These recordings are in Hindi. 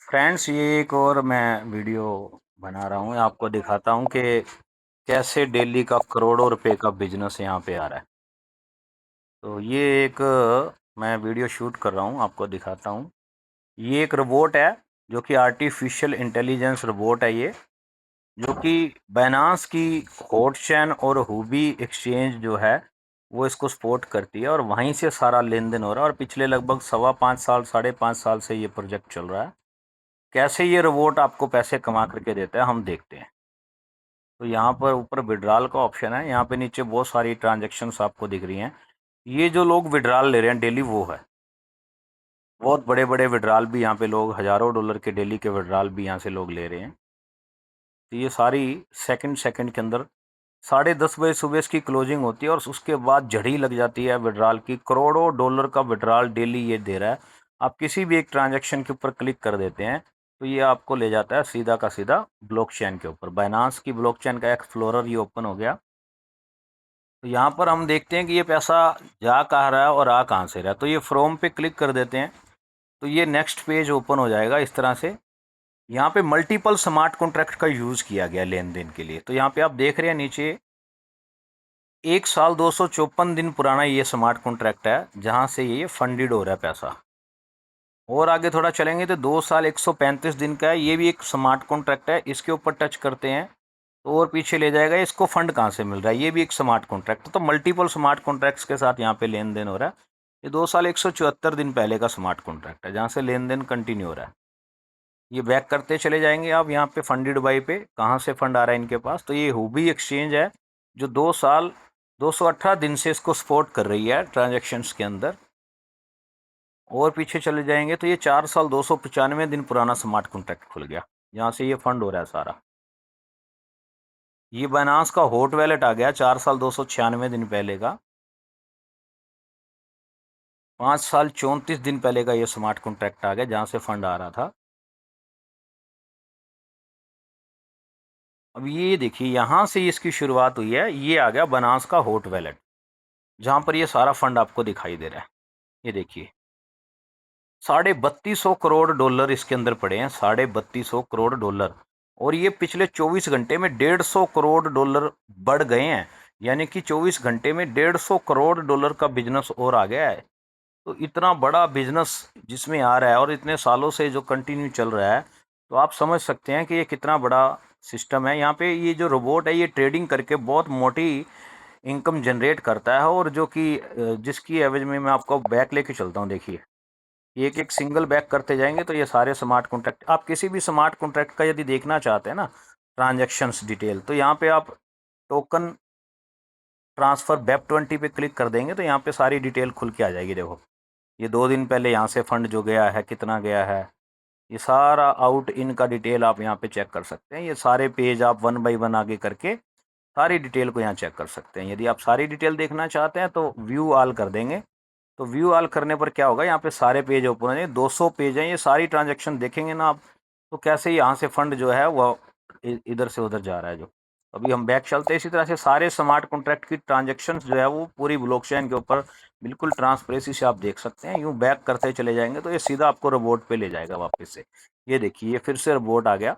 फ्रेंड्स, ये एक और मैं वीडियो बना रहा हूँ। आपको दिखाता हूँ कि कैसे डेली का करोड़ों रुपए का बिजनेस यहाँ पे आ रहा है। तो ये एक मैं वीडियो शूट कर रहा हूँ, आपको दिखाता हूँ। ये एक रोबोट है जो कि आर्टिफिशियल इंटेलिजेंस रोबोट है ये, जो कि बाइनेंस की हॉट चेन और हुबी एक्सचेंज जो है वो इसको सपोर्ट करती है और वहीं से सारा लेन देन हो रहा है। और पिछले लगभग 5.25 साल 5.5 साल से ये प्रोजेक्ट चल रहा है। कैसे ये रोबोट आपको पैसे कमा करके देता है, हम देखते हैं। तो यहाँ पर ऊपर विड्रॉल का ऑप्शन है, यहाँ पे नीचे बहुत सारी ट्रांजैक्शंस आपको दिख रही हैं। ये जो लोग विड्रॉल ले रहे हैं डेली, वो है बहुत बड़े बड़े विड्रॉल भी यहाँ पे लोग हज़ारों डॉलर के डेली के विड्रॉल भी यहाँ से लोग ले रहे हैं। तो ये सारी सेकंड सेकंड के अंदर 10:30 बजे सुबह इसकी क्लोजिंग होती है और उसके बाद झड़ी लग जाती है विड्रॉल की। करोड़ों डॉलर का विड्रॉल डेली ये दे रहा है। आप किसी भी एक ट्रांजैक्शन के ऊपर क्लिक कर देते हैं तो ये आपको ले जाता है सीधा का सीधा ब्लॉकचेन के ऊपर। बाइनेंस की ब्लॉकचेन का एक्सप्लोरर ये ओपन हो गया। तो यहाँ पर हम देखते हैं कि ये पैसा जा कहाँ रहा है और आ कहाँ से रहा है। तो ये फ्रॉम पे क्लिक कर देते हैं तो ये नेक्स्ट पेज ओपन हो जाएगा इस तरह से। यहाँ पे मल्टीपल स्मार्ट कॉन्ट्रैक्ट का यूज़ किया गया लेन देन के लिए। तो यहाँ पे आप देख रहे हैं नीचे 1 साल 254 दिन पुराना ये स्मार्ट कॉन्ट्रैक्ट है, जहाँ से ये फंडेड हो रहा है पैसा। और आगे थोड़ा चलेंगे तो 2 साल 135 दिन का है, ये भी एक स्मार्ट कॉन्ट्रैक्ट है। इसके ऊपर टच करते हैं तो और पीछे ले जाएगा। इसको फंड कहाँ से मिल रहा है, ये भी एक स्मार्ट कॉन्ट्रैक्ट है। तो मल्टीपल स्मार्ट कॉन्ट्रैक्ट्स के साथ यहाँ पे लेन देन हो रहा है। ये 2 साल 174 दिन पहले का स्मार्ट कॉन्ट्रैक्ट है, जहाँ से लेन देन कंटिन्यू हो रहा है। ये बैक करते चले जाएंगे आप यहाँ पे फंडेड बाई पे, कहाँ से फंड आ रहा है इनके पास। तो ये हुबी एक्सचेंज है जो 2 साल 218 दिन से इसको सपोर्ट कर रही है ट्रांजैक्शंस के अंदर। और पीछे चले जाएंगे तो ये 4 साल 295 दिन पुराना स्मार्ट कॉन्ट्रैक्ट खुल गया, जहाँ से ये फंड हो रहा है सारा। ये बाइनेंस का हॉट वैलेट आ गया 4 साल 296 दिन पहले का। 5 साल 34 दिन पहले का ये स्मार्ट कॉन्ट्रैक्ट आ गया, जहाँ से फंड आ रहा था। अब ये देखिए यहाँ से इसकी शुरुआत हुई है। ये आ गया बाइनेंस का हॉट वैलेट, जहाँ पर ये सारा फंड आपको दिखाई दे रहा है। ये देखिए 32,500 करोड़ डॉलर इसके अंदर पड़े हैं, 32,500 करोड़ डॉलर। और ये पिछले 24 घंटे में 150 करोड़ डॉलर बढ़ गए हैं। यानी कि 24 घंटे में 150 करोड़ डॉलर का बिजनेस और आ गया है। तो इतना बड़ा बिजनेस जिसमें आ रहा है और इतने सालों से जो कंटिन्यू चल रहा है, तो आप समझ सकते हैं कि ये कितना बड़ा सिस्टम है। यहाँ पे ये जो रोबोट है ये ट्रेडिंग करके बहुत मोटी इनकम जनरेट करता है। और जो कि जिसकी एवज में मैं आपको बैक लेके चलता हूँ। देखिए एक एक सिंगल बैक करते जाएंगे तो ये सारे स्मार्ट कॉन्ट्रैक्ट, आप किसी भी स्मार्ट कॉन्ट्रैक्ट का यदि देखना चाहते हैं ना ट्रांजैक्शंस डिटेल, तो यहाँ पे आप टोकन ट्रांसफ़र BEP20 पे क्लिक कर देंगे तो यहाँ पे सारी डिटेल खुल के आ जाएगी। देखो ये 2 दिन पहले यहाँ से फंड जो गया है कितना गया है, ये सारा आउट इन का डिटेल आप यहाँ पे चेक कर सकते हैं। ये सारे पेज आप 1 बाई 1 आगे करके सारी डिटेल को यहाँ चेक कर सकते हैं। यदि आप सारी डिटेल देखना चाहते हैं तो व्यू ऑल कर देंगे। तो व्यू ऑल करने पर क्या होगा, यहाँ पे सारे पेज ओपन हो जाएंगे। 200 पेज हैं, ये सारी ट्रांजैक्शन देखेंगे ना आप, तो कैसे यहाँ से फंड जो है वो इधर से उधर जा रहा है। जो अभी हम बैक चलते हैं, इसी तरह से सारे स्मार्ट कॉन्ट्रैक्ट की ट्रांजैक्शंस जो है वो पूरी ब्लॉकचेन के ऊपर बिल्कुल ट्रांसपेरेंसी से आप देख सकते हैं। यूँ बैक करते चले जाएंगे तो ये सीधा आपको रोबोट पे ले जाएगा वापस से। ये देखिए ये फिर से रोबोट आ गया,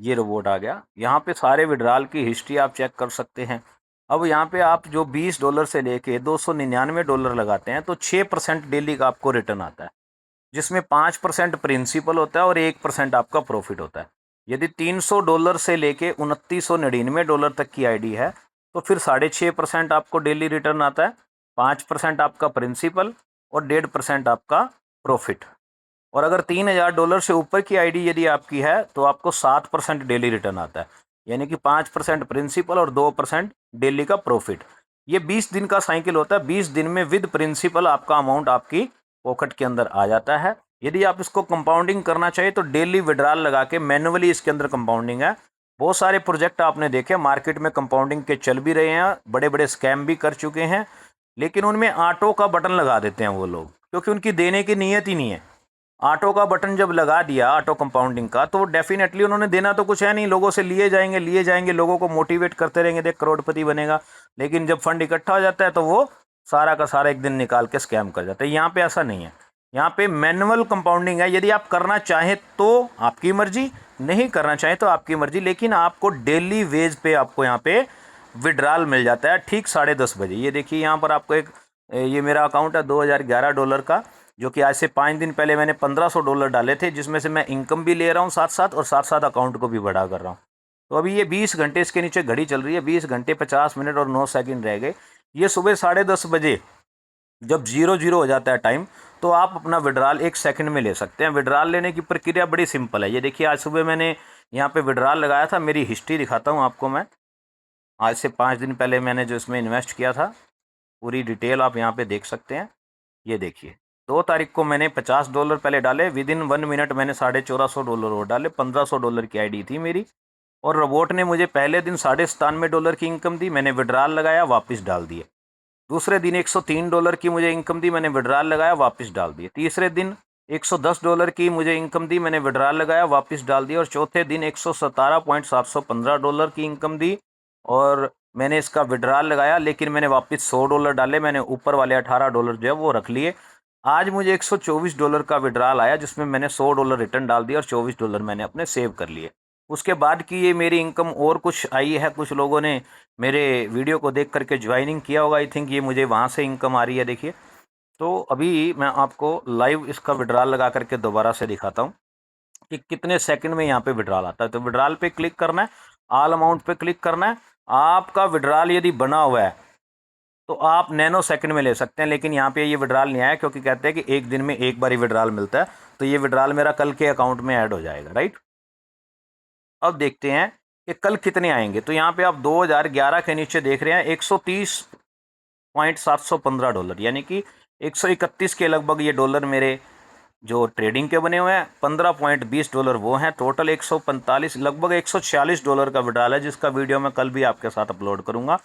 ये रोबोट आ गया। यहाँ पे सारे विड्रॉल की हिस्ट्री आप चेक कर सकते हैं। अब यहाँ पे आप जो $20 से लेके $299 लगाते हैं तो 6% डेली का आपको रिटर्न आता है, जिसमें 5% प्रिंसिपल होता है और 1% आपका प्रॉफिट होता है। यदि $300 से लेके $2999 तक की आईडी है तो फिर 6.5% आपको डेली रिटर्न आता है, 5% आपका प्रिंसिपल और 1.5% आपका प्रॉफिट। और अगर $3,000 से ऊपर की आईडी यदि आपकी है तो आपको 7% डेली रिटर्न आता है। यानी कि 5% प्रिंसिपल और 2% डेली का प्रॉफिट। ये 20 दिन का साइकिल होता है। 20 दिन में विद प्रिंसिपल आपका अमाउंट आपकी पॉकेट के अंदर आ जाता है। यदि आप इसको कंपाउंडिंग करना चाहिए तो डेली विड्रॉल लगा के मैनुअली इसके अंदर कंपाउंडिंग है। बहुत सारे प्रोजेक्ट आपने देखे मार्केट में कंपाउंडिंग के चल भी रहे हैं, बड़े बड़े स्कैम भी कर चुके हैं, लेकिन उनमें ऑटो का बटन लगा देते हैं वो लोग, क्योंकि उनकी देने की नीयत ही नहीं है। ऑटो का बटन जब लगा दिया ऑटो कंपाउंडिंग का, तो डेफिनेटली उन्होंने देना तो कुछ है नहीं, लोगों से लिए जाएंगे, लोगों को मोटिवेट करते रहेंगे, देख करोड़पति बनेगा। लेकिन जब फंड इकट्ठा हो जाता है तो वो सारा का सारा एक दिन निकाल के स्कैम कर जाता है। यहाँ पे ऐसा नहीं है। यहाँ पे मैनुअल कंपाउंडिंग है, यदि आप करना चाहें तो आपकी मर्जी, नहीं करना चाहें तो आपकी मर्जी, लेकिन आपको डेली वेज पे आपको यहाँ पे विड्रॉल मिल जाता है ठीक 10:30 बजे। ये देखिए यहाँ पर आपको एक ये मेरा अकाउंट है $2011 का, जो कि आज से 5 दिन पहले मैंने $1500 डाले थे, जिसमें से मैं इनकम भी ले रहा हूँ साथ साथ, और साथ साथ अकाउंट को भी बड़ा कर रहा हूँ। तो अभी ये 20 घंटे इसके नीचे घड़ी चल रही है, 20 घंटे 50 मिनट और 9 सेकंड रह गए। ये सुबह 10:30 बजे जब 0 हो जाता है टाइम, तो आप अपना विड्रॉल 1 सेकंड में ले सकते हैं। विड्रॉल लेने की प्रक्रिया बड़ी सिंपल है। ये देखिए आज सुबह मैंने यहाँ पे विड्रॉल लगाया था, मेरी हिस्ट्री दिखाता हूँ आपको मैं। आज से 5 दिन पहले मैंने जो इसमें इन्वेस्ट किया था, पूरी डिटेल आप यहाँ पे देख सकते हैं। ये देखिए 2 तारीख को मैंने $50 पहले डाले, विदिन 1 मिनट मैंने $1450 और डाले। $1500 की आईडी थी मेरी, और रोबोट ने मुझे पहले दिन $97 की इनकम दी, मैंने विड्रॉल लगाया, वापस डाल दिए। दूसरे दिन $103 की मुझे इनकम दी, मैंने विड्रॉल लगाया, वापस डाल दिए। तीसरे दिन $110 की मुझे इनकम दी, मैंने विड्रॉल लगाया, वापस डाल दिया। और चौथे दिन $117.715 की इनकम दी, और मैंने इसका विड्रॉल लगाया, लेकिन मैंने वापस $100 डाले, मैंने ऊपर वाले $18 जो है वो रख लिए। आज मुझे $124 का विड्रॉल आया, जिसमें मैंने $100 रिटर्न डाल दिया और $24 मैंने अपने सेव कर लिए। उसके बाद की ये मेरी इनकम और कुछ आई है, कुछ लोगों ने मेरे वीडियो को देख करके ज्वाइनिंग किया होगा, आई थिंक ये मुझे वहाँ से इनकम आ रही है। देखिए, तो अभी मैं आपको लाइव इसका विड्रॉल लगा करके दोबारा से दिखाता हूँ कि कितने सेकंड में यहाँ पे विड्रॉल आता है। तो विड्रॉल पे क्लिक करना है, ऑल अमाउंट पे क्लिक करना है। आपका विड्रॉल यदि बना हुआ है तो आप नैनो सेकंड में ले सकते हैं, लेकिन यहाँ पे ये विड्रॉल नहीं आया, क्योंकि कहते हैं कि एक दिन में एक बार ही विड्रॉल मिलता है। तो ये विड्रॉल मेरा कल के अकाउंट में ऐड हो जाएगा, राइट। अब देखते हैं कि कल कितने आएंगे। तो यहाँ पे आप 2011 के नीचे देख रहे हैं $130.715, यानी कि 131 के लगभग ये डॉलर मेरे जो ट्रेडिंग के बने हुए हैं। $15.20 वो हैं। टोटल 145 लगभग $146 का विड्रॉल है, जिसका वीडियो मैं कल भी आपके साथ अपलोड करूंगा।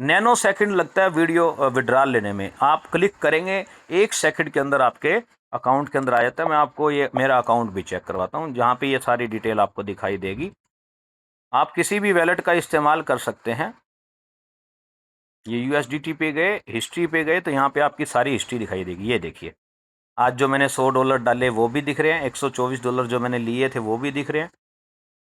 नैनो सेकंड लगता है वीडियो विड्रॉल लेने में। आप क्लिक करेंगे 1 सेकंड के अंदर आपके अकाउंट के अंदर आ जाता है। मैं आपको ये मेरा अकाउंट भी चेक करवाता हूँ, जहाँ पे ये सारी डिटेल आपको दिखाई देगी। आप किसी भी वैलेट का इस्तेमाल कर सकते हैं। ये USDT पे गए, हिस्ट्री पे गए, तो यहाँ पे आपकी सारी हिस्ट्री दिखाई देगी। ये देखिए आज जो मैंने $100 डाले वो भी दिख रहे हैं, $124 जो मैंने लिए थे वो भी दिख रहे हैं,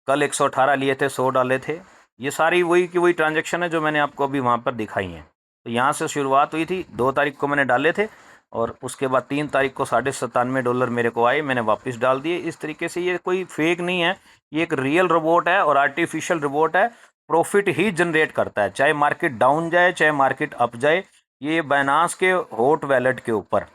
कल 118 लिए थे, 100 डाले थे। ये सारी वही की वही ट्रांजैक्शन है जो मैंने आपको अभी वहाँ पर दिखाई हैं। तो यहाँ से शुरुआत हुई थी, 2 तारीख को मैंने डाले थे, और उसके बाद 3 तारीख को $97 मेरे को आए, मैंने वापस डाल दिए। इस तरीके से ये कोई फेक नहीं है, ये एक रियल रोबोट है और आर्टिफिशियल रोबोट है। प्रॉफिट ही जनरेट करता है, चाहे मार्केट डाउन जाए चाहे मार्केट अप जाए। ये बाइनांस के हॉट वैलेट के ऊपर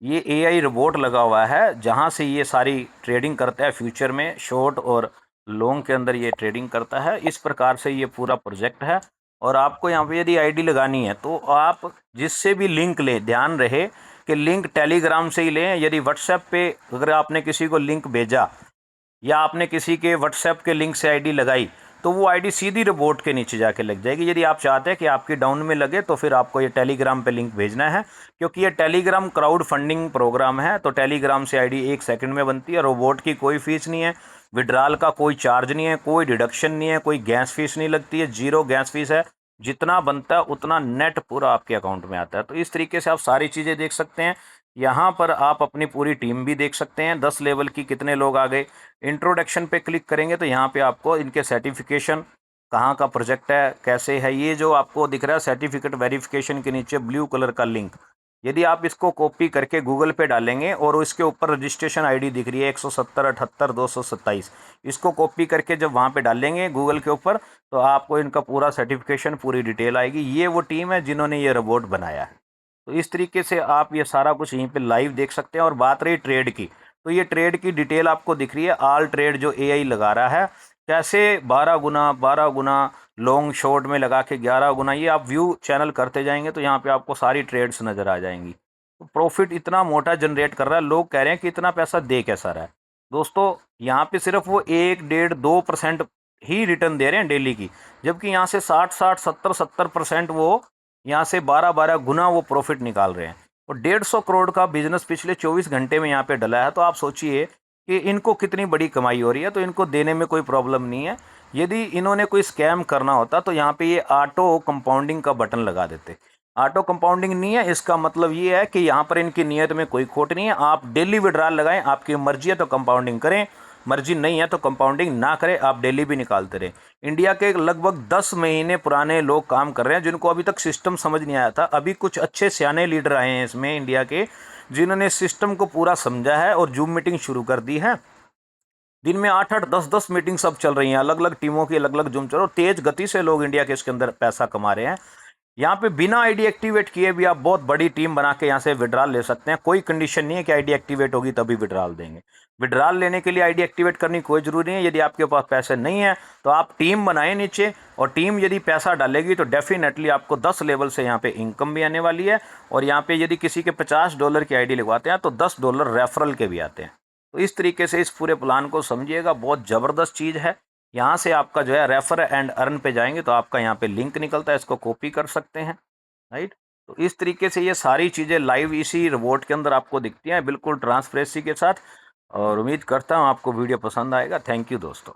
ये AI रोबोट लगा हुआ है, जहाँ से ये सारी ट्रेडिंग करता है। फ्यूचर में शॉर्ट और लॉन्ग के अंदर ये ट्रेडिंग करता है। इस प्रकार से ये पूरा प्रोजेक्ट है। और आपको यहाँ पे यदि आईडी लगानी है तो आप जिससे भी लिंक लें, ध्यान रहे कि लिंक टेलीग्राम से ही लें। यदि व्हाट्सएप पे अगर आपने किसी को लिंक भेजा या आपने किसी के व्हाट्सएप के लिंक से आईडी लगाई, तो वो आईडी सीधी रोबोट के नीचे जाके लग जाएगी। यदि आप चाहते हैं कि आपकी डाउन में लगे तो फिर आपको ये टेलीग्राम पे लिंक भेजना है, क्योंकि ये टेलीग्राम क्राउड फंडिंग प्रोग्राम है। तो टेलीग्राम से आईडी 1 सेकंड में बनती है। रोबोट की कोई फीस नहीं है, विड्रॉल का कोई चार्ज नहीं है, कोई डिडक्शन नहीं है, कोई गैस फीस नहीं लगती है, 0 गैस फीस है। जितना बनता है उतना नेट पूरा आपके अकाउंट में आता है। तो इस तरीके से आप सारी चीज़ें देख सकते हैं। यहाँ पर आप अपनी पूरी टीम भी देख सकते हैं, 10 लेवल की कितने लोग आ गए। इंट्रोडक्शन पे क्लिक करेंगे तो यहाँ पे आपको इनके सर्टिफिकेशन, कहाँ का प्रोजेक्ट है, कैसे है, ये जो आपको दिख रहा है सर्टिफिकेट वेरिफिकेशन के नीचे ब्लू कलर का लिंक, यदि आप इसको कॉपी करके गूगल पे डालेंगे और इसके ऊपर रजिस्ट्रेशन आईडी दिख रही है 170 78 227, इसको कॉपी करके जब वहाँ पे डालेंगे गूगल के ऊपर, तो आपको इनका पूरा सर्टिफिकेशन, पूरी डिटेल आएगी। ये वो टीम है जिन्होंने ये रोबोट बनाया है। तो इस तरीके से आप ये सारा कुछ यहीं पे लाइव देख सकते हैं। और बात रही ट्रेड की, तो ये ट्रेड की डिटेल आपको दिख रही है। ऑल ट्रेड जो AI लगा रहा है, कैसे 12 गुना लॉन्ग शॉर्ट में लगा के 11 गुना, ये आप व्यू चैनल करते जाएंगे तो यहाँ पे आपको सारी ट्रेड्स नज़र आ जाएंगी। तो प्रॉफिट इतना मोटा जनरेट कर रहा है। लोग कह रहे हैं कि इतना पैसा दे कैसा रहा है। दोस्तों यहाँ पे सिर्फ वो 1 1.5 2% ही रिटर्न दे रहे हैं डेली की, जबकि यहाँ से 60 60 70% वो यहाँ से 12 गुना वो प्रॉफिट निकाल रहे हैं। और 150 करोड़ का बिजनेस पिछले 24 घंटे में यहाँ पे डला है। तो आप सोचिए कि इनको कितनी बड़ी कमाई हो रही है। तो इनको देने में कोई प्रॉब्लम नहीं है। यदि इन्होंने कोई स्कैम करना होता तो यहाँ पे ये ऑटो कंपाउंडिंग का बटन लगा देते। ऑटो कंपाउंडिंग नहीं है, इसका मतलब ये है कि यहाँ पर इनकी नीयत में कोई खोट नहीं है। आप डेली विड्रॉल लगाएं, आपकी मर्जी है तो कंपाउंडिंग करें, मर्जी नहीं है तो कंपाउंडिंग ना करें, आप डेली भी निकालते रहें। इंडिया के लगभग 10 महीने पुराने लोग काम कर रहे हैं जिनको अभी तक सिस्टम समझ नहीं आया था। अभी कुछ अच्छे सियाने लीडर आए हैं इसमें इंडिया के, जिन्होंने सिस्टम को पूरा समझा है और जूम मीटिंग शुरू कर दी है। दिन में 8-8, 10-10 मीटिंग सब चल रही हैं, अलग अलग टीमों की अलग अलग जूम चल रही है, और तेज गति से लोग इंडिया के इसके अंदर पैसा कमा रहे हैं। यहाँ पे बिना आईडी एक्टिवेट किए भी आप बहुत बड़ी टीम बना के यहाँ से विड्रॉल ले सकते हैं। कोई कंडीशन नहीं है कि आईडी एक्टिवेट होगी तभी विड्रॉल देंगे। विड्रॉल लेने के लिए आईडी एक्टिवेट करनी कोई जरूरी नहीं है। यदि आपके पास पैसे नहीं है तो आप टीम बनाएं नीचे, और टीम यदि पैसा डालेगी तो डेफिनेटली आपको 10 लेवल से यहाँ पे इनकम भी आने वाली है। और यहाँ पे यदि किसी के $50 की आईडी लगवाते हैं तो $10 रेफरल के भी आते हैं। तो इस तरीके से इस पूरे प्लान को समझिएगा, बहुत ज़बरदस्त चीज़ है। यहाँ से आपका जो है रेफर एंड अर्न पे जाएंगे तो आपका यहाँ पे लिंक निकलता है, इसको कॉपी कर सकते हैं, राइट। तो इस तरीके से ये सारी चीज़ें लाइव इसी रिवॉर्ड के अंदर आपको दिखती हैं, बिल्कुल ट्रांसपेरेंसी के साथ। और उम्मीद करता हूँ आपको वीडियो पसंद आएगा। थैंक यू दोस्तों।